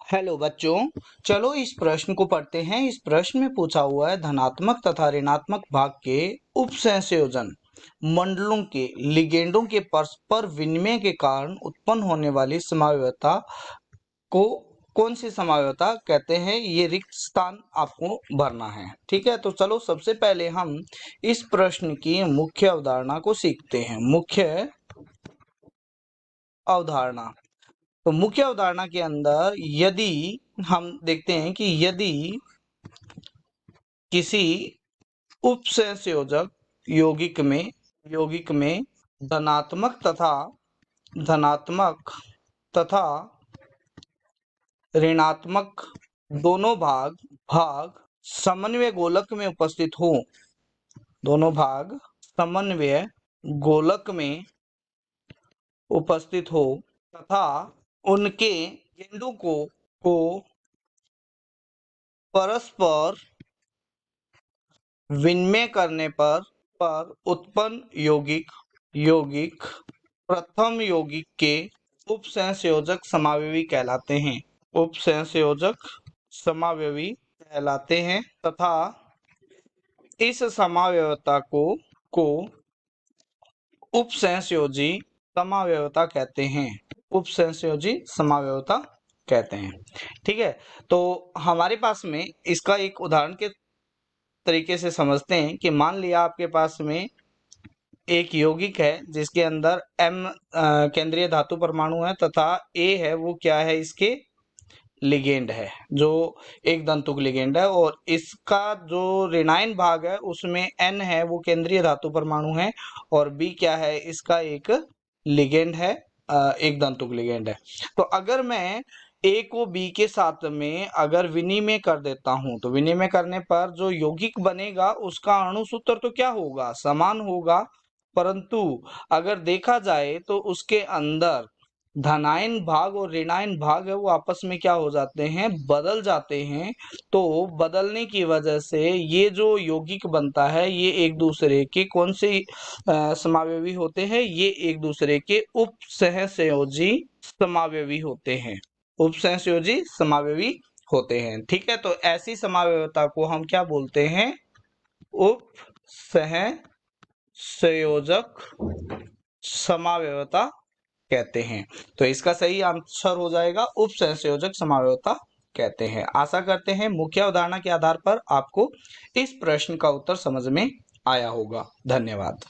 Hello बच्चों, चलो इस प्रश्न को पढ़ते हैं। इस प्रश्न में पूछा हुआ है धनात्मक तथा ऋणात्मक भाग के उपसंयोजन मंडलों के लिगेंडों के परस्पर विनिमय के कारण उत्पन्न होने वाली समावयवता को कौन सी समावयवता कहते हैं। ये रिक्त स्थान आपको भरना है। ठीक है, तो चलो सबसे पहले हम इस प्रश्न की मुख्य अवधारणा को सीखते हैं। मुख्य अवधारणा, तो मुख्य अवधारणा के अंदर यदि हम देखते हैं कि यदि किसी उपसंयोजक यौगिक में धनात्मक तथा ऋणात्मक दोनों भाग समन्वय गोलक में उपस्थित हो, दोनों भाग समन्वय गोलक में उपस्थित हो तथा उनके गेंदों को परस्पर विनिमय करने पर उत्पन्न यौगिक प्रथम यौगिक के उपसंयोजक समावयवी कहलाते हैं। उपसंयोजक समावयवी कहलाते हैं तथा इस समावयवता को उपसंयोजी समावयवता कहते हैं। उपसंयोजी समावयवता कहते हैं। ठीक है, तो हमारे पास में इसका एक उदाहरण के तरीके से समझते हैं कि मान लिया आपके पास में एक यौगिक है जिसके अंदर M केंद्रीय धातु परमाणु है तथा A है वो क्या है, इसके लिगेंड है, जो एक दंतुक लिगेंड है, और इसका जो ऋणायन भाग है उसमें N है वो केंद्रीय धातु परमाणु है, और B क्या है, इसका एक लिगेंड है, एक दंतुक लिगेंड है। तो अगर मैं A को B के साथ में अगर विनिमय कर देता हूं, तो विनिमय करने पर जो यौगिक बनेगा उसका अणु सूत्र तो क्या होगा, समान होगा, परंतु अगर देखा जाए तो उसके अंदर धनायन भाग और ऋणायन भाग है वो आपस में क्या हो जाते हैं, बदल जाते हैं। तो बदलने की वजह से ये जो यौगिक बनता है ये एक दूसरे के कौन से समावयवी होते हैं, ये एक दूसरे के उपसहसंयोजी समावयवी होते हैं, उपसंयोजी समावयवी होते हैं। ठीक है, तो ऐसी समावयवता को हम क्या बोलते हैं, उपसहसंयोजक समावयवता कहते हैं। तो इसका सही आंसर हो जाएगा उपसंयोजक समावयवता कहते हैं। आशा करते हैं मुख्य अवधारणा के आधार पर आपको इस प्रश्न का उत्तर समझ में आया होगा। धन्यवाद।